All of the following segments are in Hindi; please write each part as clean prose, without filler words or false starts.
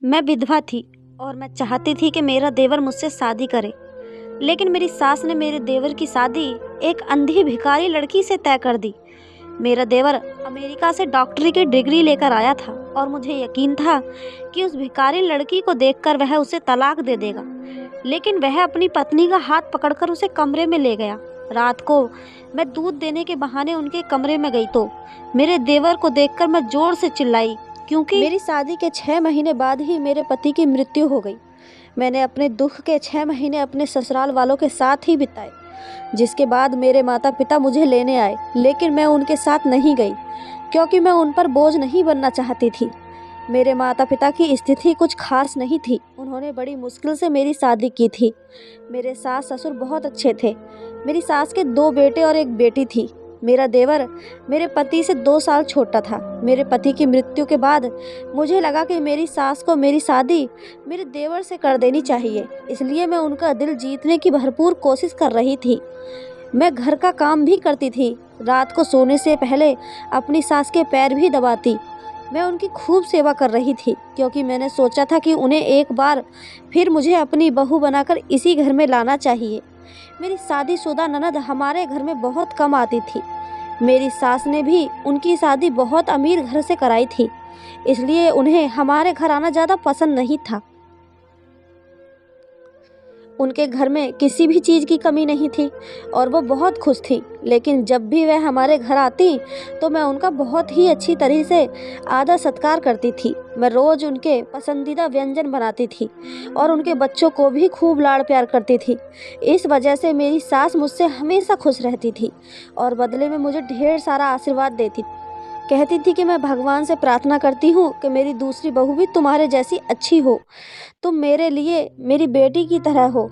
मैं विधवा थी और मैं चाहती थी कि मेरा देवर मुझसे शादी करे। लेकिन मेरी सास ने मेरे देवर की शादी एक अंधी भिखारी लड़की से तय कर दी। मेरा देवर अमेरिका से डॉक्टरी की डिग्री लेकर आया था और मुझे यकीन था कि उस भिखारी लड़की को देखकर वह उसे तलाक दे देगा। लेकिन वह अपनी पत्नी का हाथ पकड़कर उसे कमरे में ले गया। रात को मैं दूध देने के बहाने उनके कमरे में गई तो मेरे देवर को देखकर मैं जोर से चिल्लाई, क्योंकि मेरी शादी के 6 महीने बाद ही मेरे पति की मृत्यु हो गई। मैंने अपने दुख के 6 महीने अपने ससुराल वालों के साथ ही बिताए, जिसके बाद मेरे माता पिता मुझे लेने आए, लेकिन मैं उनके साथ नहीं गई क्योंकि मैं उन पर बोझ नहीं बनना चाहती थी। मेरे माता पिता की स्थिति कुछ खास नहीं थी। उन्होंने बड़ी मुश्किल से मेरी शादी की थी। मेरे सास ससुर बहुत अच्छे थे। मेरी सास के 2 बेटे और 1 बेटी थी। मेरा देवर मेरे पति से 2 साल छोटा था। मेरे पति की मृत्यु के बाद मुझे लगा कि मेरी सास को मेरी शादी मेरे देवर से कर देनी चाहिए, इसलिए मैं उनका दिल जीतने की भरपूर कोशिश कर रही थी। मैं घर का काम भी करती थी। रात को सोने से पहले अपनी सास के पैर भी दबाती। मैं उनकी खूब सेवा कर रही थी क्योंकि मैंने सोचा था कि उन्हें एक बार फिर मुझे अपनी बहू बनाकर इसी घर में लाना चाहिए। मेरी शादीशुदा ननद हमारे घर में बहुत कम आती थी। मेरी सास ने भी उनकी शादी बहुत अमीर घर से कराई थी, इसलिए उन्हें हमारे घर आना ज़्यादा पसंद नहीं था। उनके घर में किसी भी चीज़ की कमी नहीं थी और वो बहुत खुश थी। लेकिन जब भी वह हमारे घर आती तो मैं उनका बहुत ही अच्छी तरह से आदर सत्कार करती थी। मैं रोज़ उनके पसंदीदा व्यंजन बनाती थी और उनके बच्चों को भी खूब लाड़ प्यार करती थी। इस वजह से मेरी सास मुझसे हमेशा खुश रहती थी और बदले में मुझे ढेर सारा आशीर्वाद देती। कहती थी कि मैं भगवान से प्रार्थना करती हूँ कि मेरी दूसरी बहू भी तुम्हारे जैसी अच्छी हो, तुम मेरे लिए मेरी बेटी की तरह हो।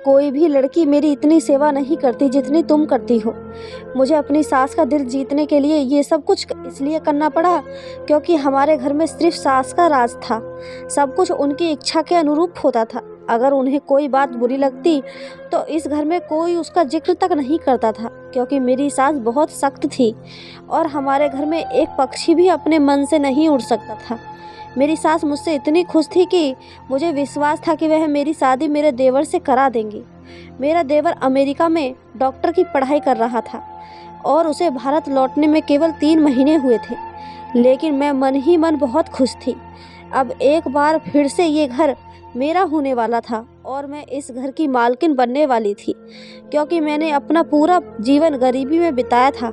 कोई भी लड़की मेरी इतनी सेवा नहीं करती जितनी तुम करती हो। मुझे अपनी सास का दिल जीतने के लिए ये सब कुछ इसलिए करना पड़ा क्योंकि हमारे घर में सिर्फ सास का राज था। सब कुछ उनकी इच्छा के अनुरूप होता था। अगर उन्हें कोई बात बुरी लगती तो इस घर में कोई उसका जिक्र तक नहीं करता था, क्योंकि मेरी सास बहुत सख्त थी और हमारे घर में एक पक्षी भी अपने मन से नहीं उड़ सकता था। मेरी सास मुझसे इतनी खुश थी कि मुझे विश्वास था कि वह मेरी शादी मेरे देवर से करा देंगी। मेरा देवर अमेरिका में डॉक्टर की पढ़ाई कर रहा था और उसे भारत लौटने में केवल 3 महीने हुए थे, लेकिन मैं मन ही मन बहुत खुश थी। अब एक बार फिर से ये घर मेरा होने वाला था और मैं इस घर की मालकिन बनने वाली थी, क्योंकि मैंने अपना पूरा जीवन गरीबी में बिताया था।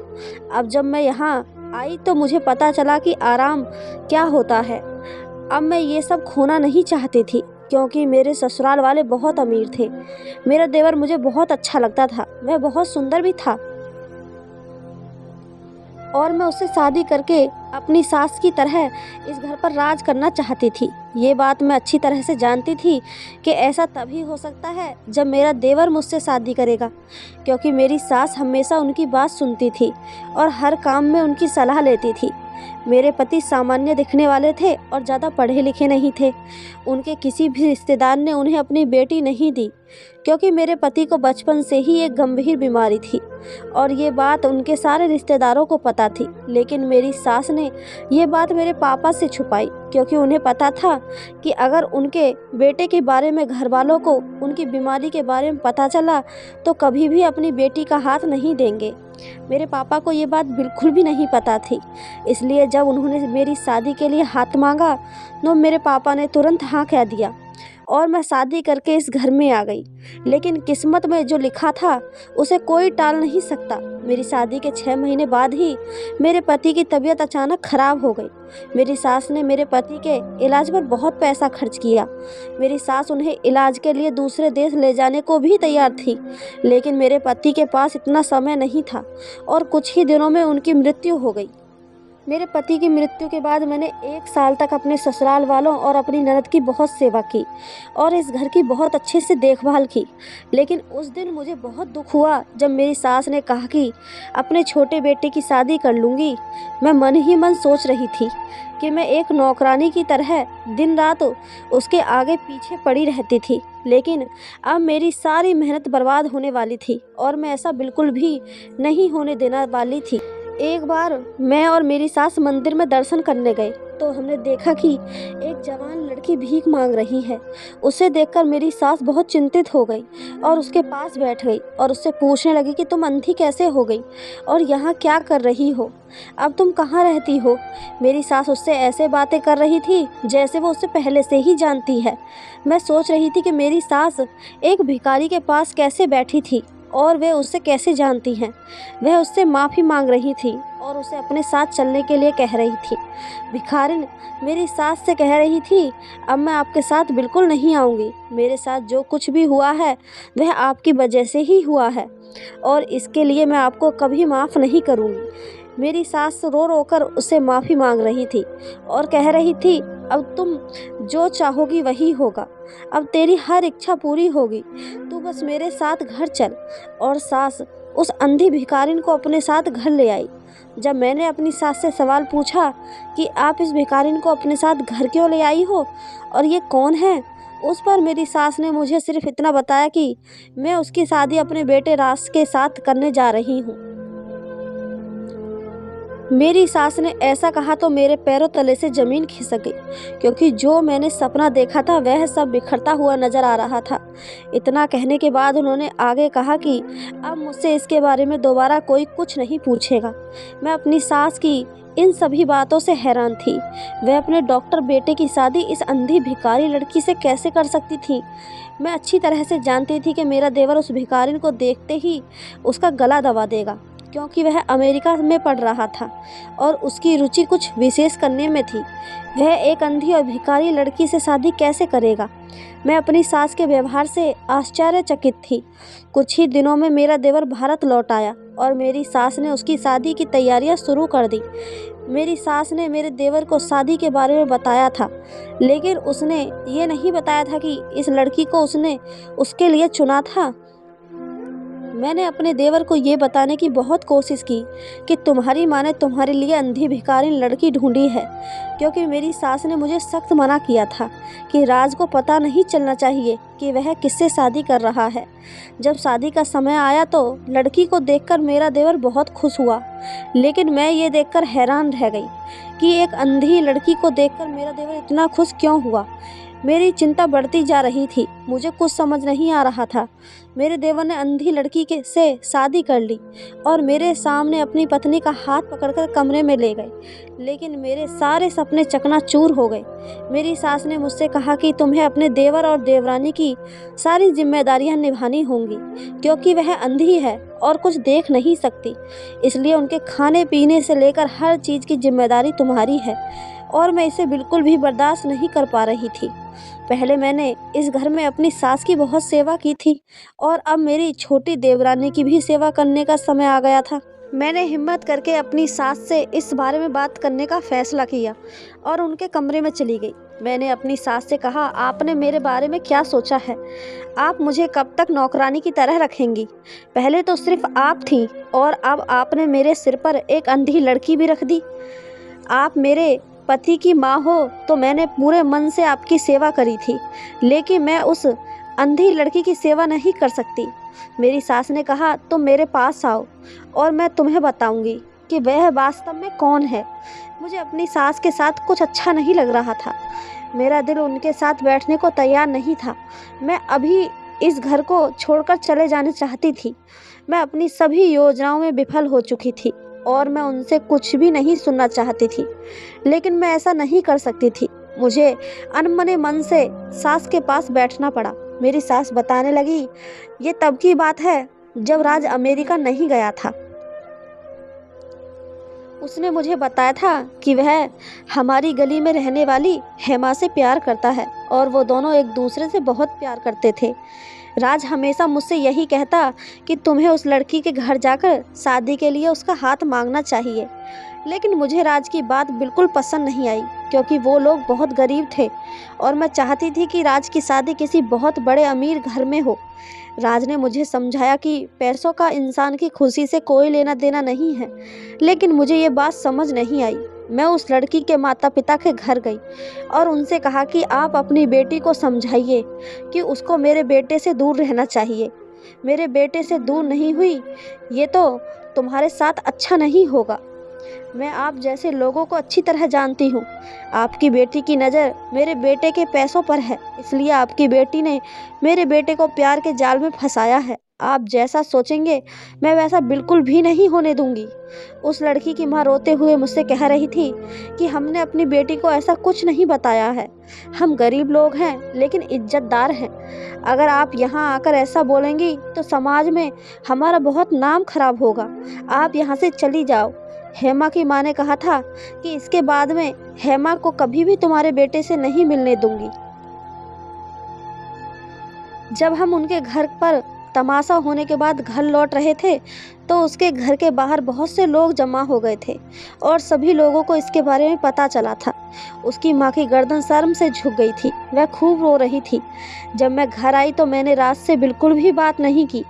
अब जब मैं यहाँ आई तो मुझे पता चला कि आराम क्या होता है। अब मैं ये सब खोना नहीं चाहती थी क्योंकि मेरे ससुराल वाले बहुत अमीर थे। मेरा देवर मुझे बहुत अच्छा लगता था, वह बहुत सुंदर भी था और मैं उससे शादी करके अपनी सास की तरह इस घर पर राज करना चाहती थी। ये बात मैं अच्छी तरह से जानती थी कि ऐसा तभी हो सकता है जब मेरा देवर मुझसे शादी करेगा, क्योंकि मेरी सास हमेशा उनकी बात सुनती थी और हर काम में उनकी सलाह लेती थी। मेरे पति सामान्य दिखने वाले थे और ज़्यादा पढ़े लिखे नहीं थे। उनके किसी भी रिश्तेदार ने उन्हें अपनी बेटी नहीं दी, क्योंकि मेरे पति को बचपन से ही एक गंभीर बीमारी थी और ये बात उनके सारे रिश्तेदारों को पता थी। लेकिन मेरी सास ने ये बात मेरे पापा से छुपाई, क्योंकि उन्हें पता था कि अगर उनके बेटे के बारे में घर वालों को उनकी बीमारी के बारे में पता चला तो कभी भी अपनी बेटी का हाथ नहीं देंगे। मेरे पापा को ये बात बिल्कुल भी नहीं पता थी, इसलिए जब उन्होंने मेरी शादी के लिए हाथ मांगा तो मेरे पापा ने तुरंत हाँ कह दिया और मैं शादी करके इस घर में आ गई। लेकिन किस्मत में जो लिखा था उसे कोई टाल नहीं सकता। मेरी शादी के 6 महीने बाद ही मेरे पति की तबीयत अचानक खराब हो गई। मेरी सास ने मेरे पति के इलाज पर बहुत पैसा खर्च किया। मेरी सास उन्हें इलाज के लिए दूसरे देश ले जाने को भी तैयार थी, लेकिन मेरे पति के पास इतना समय नहीं था और कुछ ही दिनों में उनकी मृत्यु हो गई। मेरे पति की मृत्यु के बाद मैंने 1 साल तक अपने ससुराल वालों और अपनी ननद की बहुत सेवा की और इस घर की बहुत अच्छे से देखभाल की। लेकिन उस दिन मुझे बहुत दुख हुआ जब मेरी सास ने कहा कि अपने छोटे बेटे की शादी कर लूँगी। मैं मन ही मन सोच रही थी कि मैं एक नौकरानी की तरह दिन रात उसके आगे पीछे पड़ी रहती थी, लेकिन अब मेरी सारी मेहनत बर्बाद होने वाली थी और मैं ऐसा बिल्कुल भी नहीं होने देने वाली थी। एक बार मैं और मेरी सास मंदिर में दर्शन करने गए तो हमने देखा कि एक जवान लड़की भीख मांग रही है। उसे देखकर मेरी सास बहुत चिंतित हो गई और उसके पास बैठ गई और उससे पूछने लगी कि तुम अंधी कैसे हो गई और यहाँ क्या कर रही हो, अब तुम कहाँ रहती हो। मेरी सास उससे ऐसे बातें कर रही थी जैसे वो उससे पहले से ही जानती है। मैं सोच रही थी कि मेरी सास एक भिखारी के पास कैसे बैठी थी और वे उससे कैसे जानती हैं। वह उससे माफ़ी मांग रही थी और उसे अपने साथ चलने के लिए कह रही थी। भिखारिन मेरी सास से कह रही थी, अब मैं आपके साथ बिल्कुल नहीं आऊँगी। मेरे साथ जो कुछ भी हुआ है वह आपकी वजह से ही हुआ है और इसके लिए मैं आपको कभी माफ़ नहीं करूँगी। मेरी सास रो रो कर उससे माफ़ी मांग रही थी और कह रही थी, अब तुम जो चाहोगी वही होगा, अब तेरी हर इच्छा पूरी होगी, तू बस मेरे साथ घर चल। और सास उस अंधी भिखारिन को अपने साथ घर ले आई। जब मैंने अपनी सास से सवाल पूछा कि आप इस भिखारिन को अपने साथ घर क्यों ले आई हो और ये कौन है, उस पर मेरी सास ने मुझे सिर्फ इतना बताया कि मैं उसकी शादी अपने बेटे राज के साथ करने जा रही हूँ। मेरी सास ने ऐसा कहा तो मेरे पैरों तले से ज़मीन खिसक गई, क्योंकि जो मैंने सपना देखा था वह सब बिखरता हुआ नज़र आ रहा था। इतना कहने के बाद उन्होंने आगे कहा कि अब मुझसे इसके बारे में दोबारा कोई कुछ नहीं पूछेगा। मैं अपनी सास की इन सभी बातों से हैरान थी। वह अपने डॉक्टर बेटे की शादी इस अंधी भिखारी लड़की से कैसे कर सकती थी। मैं अच्छी तरह से जानती थी कि मेरा देवर उस भिखारिन को देखते ही उसका गला दबा देगा, क्योंकि वह अमेरिका में पढ़ रहा था और उसकी रुचि कुछ विशेष करने में थी। वह एक अंधी और भिखारी लड़की से शादी कैसे करेगा। मैं अपनी सास के व्यवहार से आश्चर्यचकित थी। कुछ ही दिनों में मेरा देवर भारत लौट आया और मेरी सास ने उसकी शादी की तैयारियां शुरू कर दी। मेरी सास ने मेरे देवर को शादी के बारे में बताया था, लेकिन उसने ये नहीं बताया था कि इस लड़की को उसने उसके लिए चुना था। मैंने अपने देवर को ये बताने की बहुत कोशिश की कि तुम्हारी माँ ने तुम्हारे लिए अंधी भिखारिन लड़की ढूंढी है, क्योंकि मेरी सास ने मुझे सख्त मना किया था कि राज को पता नहीं चलना चाहिए कि वह किससे शादी कर रहा है। जब शादी का समय आया तो लड़की को देखकर मेरा देवर बहुत खुश हुआ, लेकिन मैं ये देखकर हैरान रह गई कि एक अंधी लड़की को देखकर मेरा देवर इतना खुश क्यों हुआ। मेरी चिंता बढ़ती जा रही थी। मुझे कुछ समझ नहीं आ रहा था। मेरे देवर ने अंधी लड़की के से शादी कर ली और मेरे सामने अपनी पत्नी का हाथ पकड़कर कमरे में ले गए, लेकिन मेरे सारे सपने चकनाचूर हो गए। मेरी सास ने मुझसे कहा कि तुम्हें अपने देवर और देवरानी की सारी जिम्मेदारियां निभानी होंगी, क्योंकि वह अंधी है और कुछ देख नहीं सकती, इसलिए उनके खाने पीने से लेकर हर चीज़ की जिम्मेदारी तुम्हारी है। और मैं इसे बिल्कुल भी बर्दाश्त नहीं कर पा रही थी। पहले मैंने इस घर में अपनी सास की बहुत सेवा की थी और अब मेरी छोटी देवरानी की भी सेवा करने का समय आ गया था। मैंने हिम्मत करके अपनी सास से इस बारे में बात करने का फैसला किया और उनके कमरे में चली गई। मैंने अपनी सास से कहा, आपने मेरे बारे में क्या सोचा है? आप मुझे कब तक नौकरानी की तरह रखेंगी? पहले तो सिर्फ आप थीं और अब आपने मेरे सिर पर एक अंधी लड़की भी रख दी। आप मेरे पति की माँ हो तो मैंने पूरे मन से आपकी सेवा करी थी, लेकिन मैं उस अंधी लड़की की सेवा नहीं कर सकती। मेरी सास ने कहा, तुम मेरे पास आओ और मैं तुम्हें बताऊंगी कि वह वास्तव में कौन है। मुझे अपनी सास के साथ कुछ अच्छा नहीं लग रहा था। मेरा दिल उनके साथ बैठने को तैयार नहीं था। मैं अभी इस घर को छोड़कर चले जाना चाहती थी। मैं अपनी सभी योजनाओं में विफल हो चुकी थी और मैं उनसे कुछ भी नहीं सुनना चाहती थी, लेकिन मैं ऐसा नहीं कर सकती थी। मुझे अनमने मन से सास के पास बैठना पड़ा। मेरी सास बताने लगी, ये तब की बात है जब राज अमेरिका नहीं गया था। उसने मुझे बताया था कि वह हमारी गली में रहने वाली हेमा से प्यार करता है और वो दोनों एक दूसरे से बहुत प्यार करते थे। राज हमेशा मुझसे यही कहता कि तुम्हें उस लड़की के घर जाकर शादी के लिए उसका हाथ मांगना चाहिए, लेकिन मुझे राज की बात बिल्कुल पसंद नहीं आई, क्योंकि वो लोग बहुत गरीब थे और मैं चाहती थी कि राज की शादी किसी बहुत बड़े अमीर घर में हो। राज ने मुझे समझाया कि पैसों का इंसान की खुशी से कोई लेना देना नहीं है, लेकिन मुझे ये बात समझ नहीं आई। मैं उस लड़की के माता पिता के घर गई और उनसे कहा कि आप अपनी बेटी को समझाइए कि उसको मेरे बेटे से दूर रहना चाहिए। मेरे बेटे से दूर नहीं हुई, ये तो तुम्हारे साथ अच्छा नहीं होगा। मैं आप जैसे लोगों को अच्छी तरह जानती हूँ। आपकी बेटी की नज़र मेरे बेटे के पैसों पर है, इसलिए आपकी बेटी ने मेरे बेटे को प्यार के जाल में फंसाया है। आप जैसा सोचेंगे मैं वैसा बिल्कुल भी नहीं होने दूंगी। उस लड़की की माँ रोते हुए मुझसे कह रही थी कि हमने अपनी बेटी को ऐसा कुछ नहीं बताया है। हम गरीब लोग हैं लेकिन इज्जतदार हैं। अगर आप यहाँ आकर ऐसा बोलेंगी तो समाज में हमारा बहुत नाम खराब होगा। आप यहाँ से चली जाओ। हेमा की माँ ने कहा था कि इसके बाद में हेमा को कभी भी तुम्हारे बेटे से नहीं मिलने दूंगी। जब हम उनके घर पर तमाशा होने के बाद घर लौट रहे थे तो उसके घर के बाहर बहुत से लोग जमा हो गए थे और सभी लोगों को इसके बारे में पता चला था। उसकी माँ की गर्दन शर्म से झुक गई थी, वह खूब रो रही थी। जब मैं घर आई तो मैंने राज से बिल्कुल भी बात नहीं की।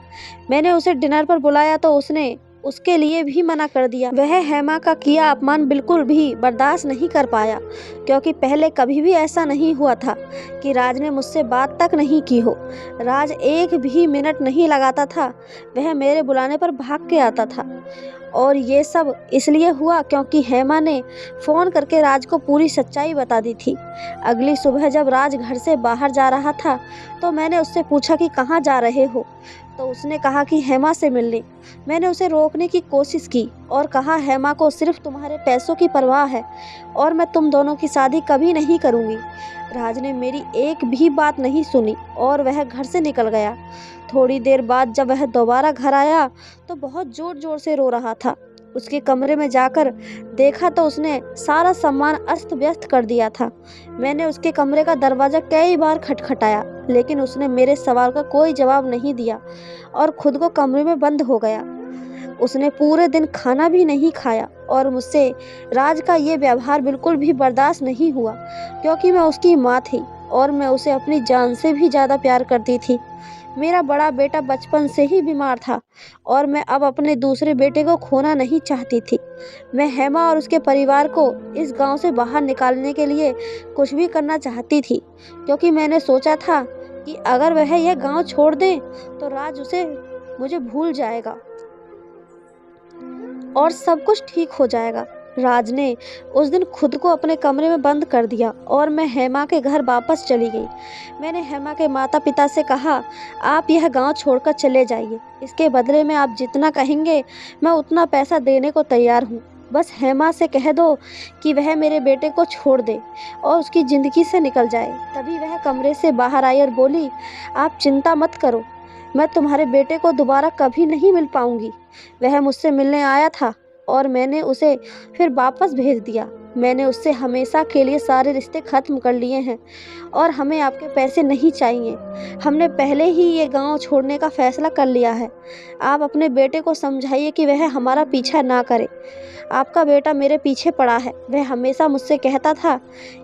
मैंने उसे डिनर पर बुलाया तो उसने उसके लिए भी मना कर दिया। वह हेमा का किया अपमान बिल्कुल भी बर्दाश्त नहीं कर पाया, क्योंकि पहले कभी भी ऐसा नहीं हुआ था कि राज ने मुझसे बात तक नहीं की हो। राज एक भी मिनट नहीं लगाता था, वह मेरे बुलाने पर भाग के आता था। और ये सब इसलिए हुआ क्योंकि हेमा ने फ़ोन करके राज को पूरी सच्चाई बता दी थी। अगली सुबह जब राज घर से बाहर जा रहा था तो मैंने उससे पूछा कि कहाँ जा रहे हो, तो उसने कहा कि हेमा से मिलने। मैंने उसे रोकने की कोशिश की और कहा हेमा को सिर्फ तुम्हारे पैसों की परवाह है और मैं तुम दोनों की शादी कभी नहीं करूँगी। राज ने मेरी एक भी बात नहीं सुनी और वह घर से निकल गया। थोड़ी देर बाद जब वह दोबारा घर आया तो बहुत ज़ोर ज़ोर से रो रहा था। उसके कमरे में जाकर देखा तो उसने सारा सामान अस्त व्यस्त कर दिया था। मैंने उसके कमरे का दरवाज़ा कई बार खटखटाया लेकिन उसने मेरे सवाल का कोई जवाब नहीं दिया और खुद को कमरे में बंद हो गया। उसने पूरे दिन खाना भी नहीं खाया और मुझसे राज का ये व्यवहार बिल्कुल भी बर्दाश्त नहीं हुआ, क्योंकि मैं उसकी माँ थी और मैं उसे अपनी जान से भी ज़्यादा प्यार करती थी। मेरा बड़ा बेटा बचपन से ही बीमार था और मैं अब अपने दूसरे बेटे को खोना नहीं चाहती थी। मैं हेमा और उसके परिवार को इस गांव से बाहर निकालने के लिए कुछ भी करना चाहती थी, क्योंकि मैंने सोचा था कि अगर वह यह गांव छोड़ दे तो राज मुझे भूल जाएगा और सब कुछ ठीक हो जाएगा। राज ने उस दिन खुद को अपने कमरे में बंद कर दिया और मैं हेमा के घर वापस चली गई। मैंने हेमा के माता पिता से कहा, आप यह गांव छोड़कर चले जाइए। इसके बदले में आप जितना कहेंगे मैं उतना पैसा देने को तैयार हूँ। बस हेमा से कह दो कि वह मेरे बेटे को छोड़ दे और उसकी ज़िंदगी से निकल जाए। तभी वह कमरे से बाहर आई और बोली, आप चिंता मत करो, मैं तुम्हारे बेटे को दोबारा कभी नहीं मिल पाऊंगी। वह मुझसे मिलने आया था और मैंने उसे फिर वापस भेज दिया। मैंने उससे हमेशा के लिए सारे रिश्ते ख़त्म कर लिए हैं और हमें आपके पैसे नहीं चाहिए। हमने पहले ही ये गांव छोड़ने का फ़ैसला कर लिया है। आप अपने बेटे को समझाइए कि वह हमारा पीछा ना करे। आपका बेटा मेरे पीछे पड़ा है। वह हमेशा मुझसे कहता था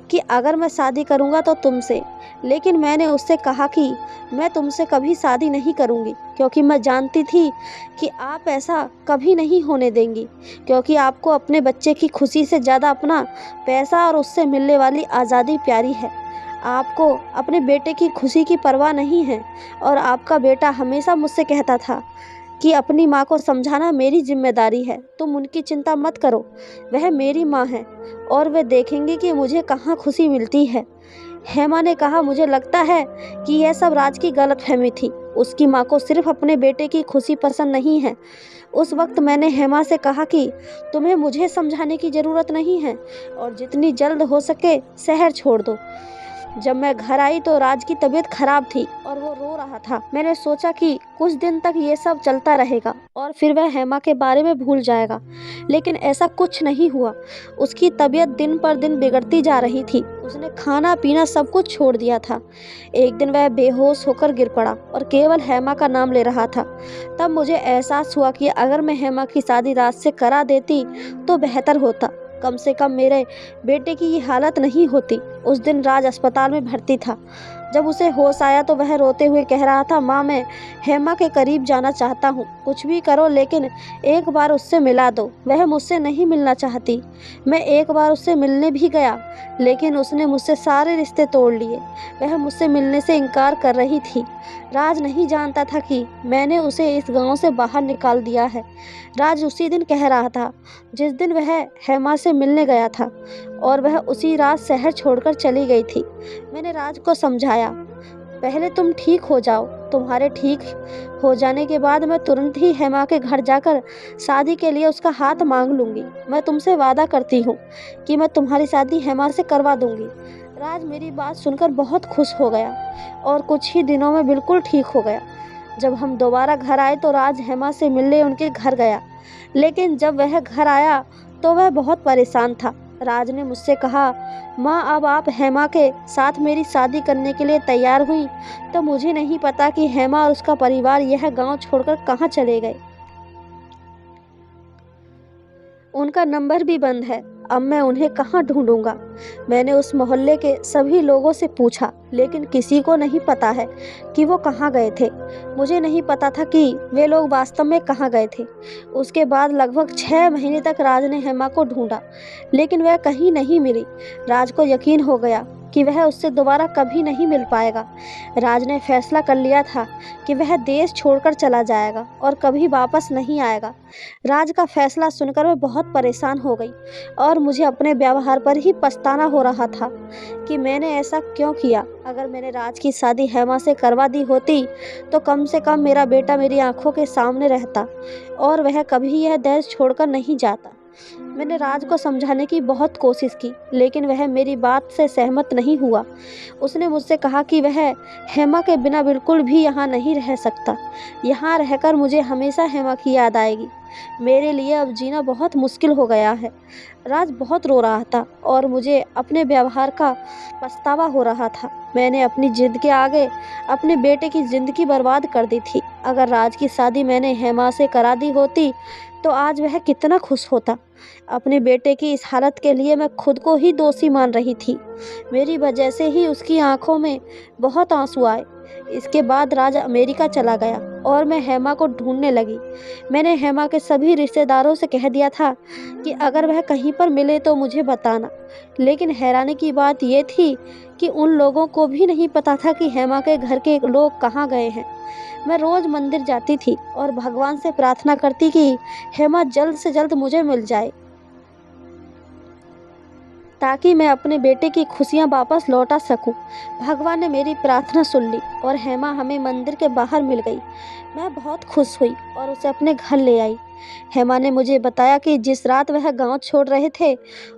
कि अगर मैं शादी करूंगा तो तुमसे, लेकिन मैंने उससे कहा कि मैं तुमसे कभी शादी नहीं करूंगी, क्योंकि मैं जानती थी कि आप ऐसा कभी नहीं होने देंगी, क्योंकि आपको अपने बच्चे की खुशी से ज़्यादा अपना पैसा और उससे मिलने वाली आज़ादी प्यारी है। आपको अपने बेटे की खुशी की परवाह नहीं है। और आपका बेटा हमेशा मुझसे कहता था कि अपनी माँ को समझाना मेरी जिम्मेदारी है, तुम उनकी चिंता मत करो, वह मेरी माँ है और वे देखेंगे कि मुझे कहाँ खुशी मिलती है। हेमा ने कहा, मुझे लगता है कि यह सब राज की गलतफहमी थी। उसकी माँ को सिर्फ अपने बेटे की खुशी पसंद नहीं है। उस वक्त मैंने हेमा से कहा कि तुम्हें मुझे समझाने की ज़रूरत नहीं है और जितनी जल्द हो सके शहर छोड़ दो। जब मैं घर आई तो राज की तबीयत खराब थी और वो रो रहा था। मैंने सोचा कि कुछ दिन तक ये सब चलता रहेगा और फिर वह हेमा के बारे में भूल जाएगा, लेकिन ऐसा कुछ नहीं हुआ। उसकी तबीयत दिन पर दिन बिगड़ती जा रही थी। उसने खाना पीना सब कुछ छोड़ दिया था। एक दिन वह बेहोश होकर गिर पड़ा और केवल हेमा का नाम ले रहा था। तब मुझे एहसास हुआ कि अगर मैं हेमा की शादी राज से करा देती तो बेहतर होता। कम से कम मेरे बेटे की ये हालत नहीं होती। उस दिन राज अस्पताल में भर्ती था। जब उसे होश आया तो वह रोते हुए कह रहा था, माँ मैं हेमा के करीब जाना चाहता हूँ, कुछ भी करो लेकिन एक बार उससे मिला दो। वह मुझसे नहीं मिलना चाहती। मैं एक बार उससे मिलने भी गया लेकिन उसने मुझसे सारे रिश्ते तोड़ लिए। वह मुझसे मिलने से इनकार कर रही थी। राज नहीं जानता था कि मैंने उसे इस गांव से बाहर निकाल दिया है। राज उसी दिन कह रहा था जिस दिन वह हेमा से मिलने गया था, और वह उसी रात शहर छोड़कर चली गई थी। मैंने राज को समझाया, पहले तुम ठीक हो जाओ, तुम्हारे ठीक हो जाने के बाद मैं तुरंत ही हेमा के घर जाकर शादी के लिए उसका हाथ मांग लूँगी। मैं तुमसे वादा करती हूँ कि मैं तुम्हारी शादी हेमा से करवा दूँगी। राज मेरी बात सुनकर बहुत खुश हो गया और कुछ ही दिनों में बिल्कुल ठीक हो गया। जब हम दोबारा घर आए तो राज हेमा से मिलने उनके घर गया, लेकिन जब वह घर आया तो वह बहुत परेशान था। राज ने मुझसे कहा, माँ अब आप हेमा के साथ मेरी शादी करने के लिए तैयार हुई तो मुझे नहीं पता कि हेमा और उसका परिवार यह गांव छोड़कर कहाँ चले गए। उनका नंबर भी बंद है। अब मैं उन्हें कहाँ ढूंढूंगा। मैंने उस मोहल्ले के सभी लोगों से पूछा, लेकिन किसी को नहीं पता है कि वो कहाँ गए थे। मुझे नहीं पता था कि वे लोग वास्तव में कहाँ गए थे। उसके बाद लगभग 6 महीने तक राज ने हेमा को ढूंढा, लेकिन वह कहीं नहीं मिली। राज को यकीन हो गया कि वह उससे दोबारा कभी नहीं मिल पाएगा। राज ने फैसला कर लिया था कि वह देश छोड़कर चला जाएगा और कभी वापस नहीं आएगा। राज का फैसला सुनकर मैं बहुत परेशान हो गई और मुझे अपने व्यवहार पर ही पछताना हो रहा था कि मैंने ऐसा क्यों किया। अगर मैंने राज की शादी हेमा से करवा दी होती तो कम से कम मेरा बेटा मेरी आंखों के सामने रहता और वह कभी यह देश छोड़कर नहीं जाता। मैंने राज को समझाने की बहुत कोशिश की, लेकिन वह मेरी बात से सहमत नहीं हुआ। उसने मुझसे कहा कि वह हेमा के बिना बिल्कुल भी यहाँ नहीं रह सकता। यहाँ रहकर मुझे हमेशा हेमा की याद आएगी। मेरे लिए अब जीना बहुत मुश्किल हो गया है। राज बहुत रो रहा था और मुझे अपने व्यवहार का पछतावा हो रहा था। मैंने अपनी जिद के आगे अपने बेटे की ज़िंदगी बर्बाद कर दी थी। अगर राज की शादी मैंने हेमा से करा दी होती तो आज वह कितना खुश होता। अपने बेटे की इस हालत के लिए मैं खुद को ही दोषी मान रही थी। मेरी वजह से ही उसकी आंखों में बहुत आंसू आए। इसके बाद राज अमेरिका चला गया और मैं हेमा को ढूंढने लगी। मैंने हेमा के सभी रिश्तेदारों से कह दिया था कि अगर वह कहीं पर मिले तो मुझे बताना, लेकिन हैरानी की बात यह थी कि उन लोगों को भी नहीं पता था कि हेमा के घर के लोग कहाँ गए हैं। मैं रोज़ मंदिर जाती थी और भगवान से प्रार्थना करती कि हेमा जल्द से जल्द मुझे मिल जाए ताकि मैं अपने बेटे की खुशियां वापस लौटा सकूं। भगवान ने मेरी प्रार्थना सुन ली और हेमा हमें मंदिर के बाहर मिल गई। मैं बहुत खुश हुई और उसे अपने घर ले आई। हेमा ने मुझे बताया कि जिस रात वह गांव छोड़ रहे थे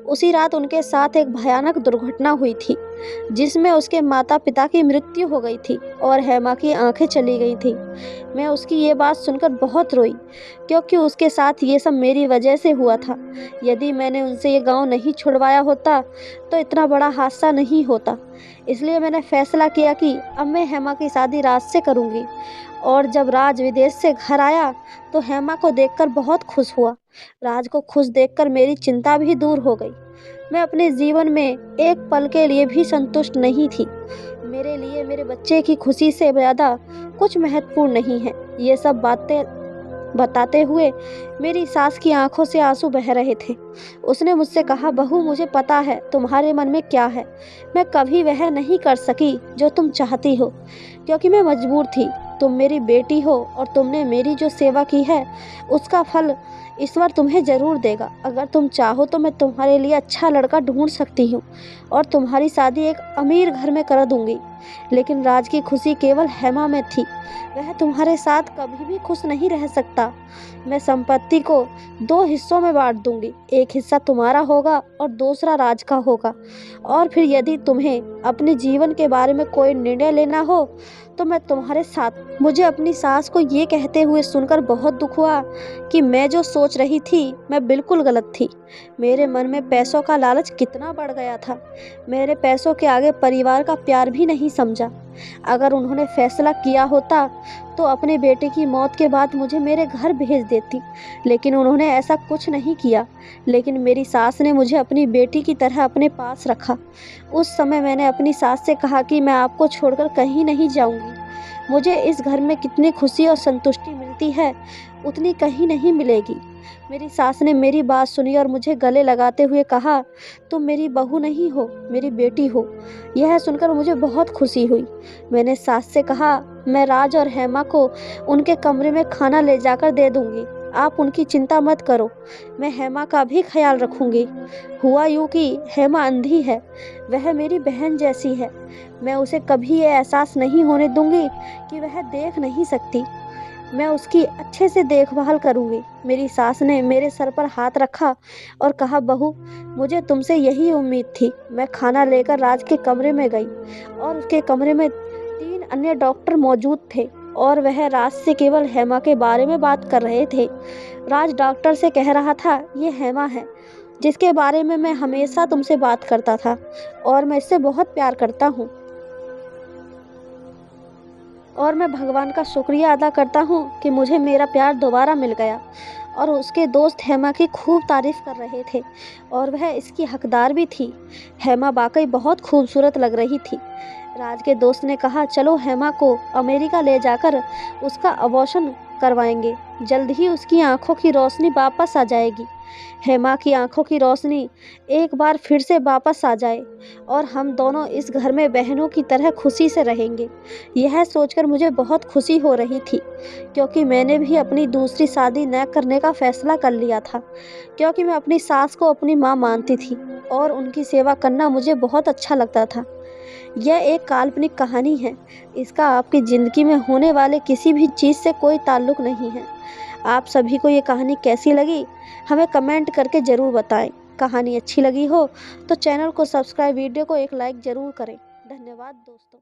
उसी रात उनके साथ एक भयानक दुर्घटना हुई थी, जिसमें उसके माता पिता की मृत्यु हो गई थी और हेमा की आंखें चली गई थी। मैं उसकी ये बात सुनकर बहुत रोई, क्योंकि उसके साथ ये सब मेरी वजह से हुआ था। यदि मैंने उनसे ये गांव नहीं छुड़वाया होता तो इतना बड़ा हादसा नहीं होता। इसलिए मैंने फैसला किया कि अब मैं हेमा की शादी राज से करूंगी। और जब राज विदेश से घर आया तो हेमा को देखकर बहुत खुश हुआ। राज को खुश देखकर मेरी चिंता भी दूर हो गई। मैं अपने जीवन में एक पल के लिए भी संतुष्ट नहीं थी। मेरे लिए मेरे बच्चे की खुशी से ज़्यादा कुछ महत्वपूर्ण नहीं है। ये सब बातें बताते हुए मेरी सास की आंखों से आंसू बह रहे थे। उसने मुझसे कहा, बहू मुझे पता है तुम्हारे मन में क्या है। मैं कभी वह नहीं कर सकी जो तुम चाहती हो, क्योंकि मैं मजबूर थी। तुम मेरी बेटी हो और तुमने मेरी जो सेवा की है उसका फल ईश्वर तुम्हें ज़रूर देगा। अगर तुम चाहो तो मैं तुम्हारे लिए अच्छा लड़का ढूंढ सकती हूँ और तुम्हारी शादी एक अमीर घर में कर दूंगी। लेकिन राज की खुशी केवल हेमा में थी। वह तुम्हारे साथ कभी भी खुश नहीं रह सकता। मैं संपत्ति को 2 हिस्सों में बांट दूंगी, एक हिस्सा तुम्हारा होगा और दूसरा राज का होगा। और फिर यदि तुम्हें अपने जीवन के बारे में कोई निर्णय लेना हो तो मैं तुम्हारे साथ। मुझे अपनी सास को ये कहते हुए सुनकर बहुत दुख हुआ कि मैं जो सोच रही थी मैं बिल्कुल गलत थी। मेरे मन में पैसों का लालच कितना बढ़ गया था। मेरे पैसों के आगे परिवार का प्यार भी नहीं समझा। अगर उन्होंने फैसला किया होता तो अपने बेटे की मौत के बाद मुझे मेरे घर भेज देती, लेकिन उन्होंने ऐसा कुछ नहीं किया। लेकिन मेरी सास ने मुझे अपनी बेटी की तरह अपने पास रखा। उस समय मैंने अपनी सास से कहा कि मैं आपको छोड़कर कहीं नहीं जाऊंगी। मुझे इस घर में कितनी खुशी और संतुष्टि मिलती है उतनी कहीं नहीं मिलेगी। मेरी सास ने मेरी बात सुनी और मुझे गले लगाते हुए कहा, तुम मेरी बहू नहीं हो, मेरी बेटी हो। यह सुनकर मुझे बहुत खुशी हुई। मैंने सास से कहा, मैं राज और हेमा को उनके कमरे में खाना ले जाकर दे दूंगी। आप उनकी चिंता मत करो, मैं हेमा का भी ख्याल रखूंगी। हुआ यूं कि हेमा अंधी है, वह मेरी बहन जैसी है। मैं उसे कभी ये एहसास नहीं होने दूंगी कि वह देख नहीं सकती। मैं उसकी अच्छे से देखभाल करूंगी। मेरी सास ने मेरे सर पर हाथ रखा और कहा, बहू, मुझे तुमसे यही उम्मीद थी। मैं खाना लेकर राज के कमरे में गई और उसके कमरे में 3 अन्य डॉक्टर मौजूद थे और वह राज से केवल हेमा के बारे में बात कर रहे थे। राज डॉक्टर से कह रहा था, ये हेमा है जिसके बारे में मैं हमेशा तुमसे बात करता था और मैं इससे बहुत प्यार करता हूँ और मैं भगवान का शुक्रिया अदा करता हूँ कि मुझे मेरा प्यार दोबारा मिल गया। और उसके दोस्त हेमा की खूब तारीफ कर रहे थे और वह इसकी हकदार भी थी। हेमा वाकई बहुत खूबसूरत लग रही थी। राज के दोस्त ने कहा, चलो हेमा को अमेरिका ले जाकर उसका अबॉर्शन करवाएंगे। जल्द ही उसकी आंखों की रोशनी वापस आ जाएगी। हेमा की आंखों की रोशनी एक बार फिर से वापस आ जाए और हम दोनों इस घर में बहनों की तरह खुशी से रहेंगे। यह सोचकर मुझे बहुत खुशी हो रही थी क्योंकि मैंने भी अपनी दूसरी शादी न करने का फैसला कर लिया था, क्योंकि मैं अपनी सास को अपनी माँ मानती थी और उनकी सेवा करना मुझे बहुत अच्छा लगता था। यह एक काल्पनिक कहानी है। इसका आपकी ज़िंदगी में होने वाले किसी भी चीज़ से कोई ताल्लुक़ नहीं है। आप सभी को ये कहानी कैसी लगी, हमें कमेंट करके ज़रूर बताएं। कहानी अच्छी लगी हो तो चैनल को सब्सक्राइब, वीडियो को एक लाइक ज़रूर करें। धन्यवाद दोस्तों।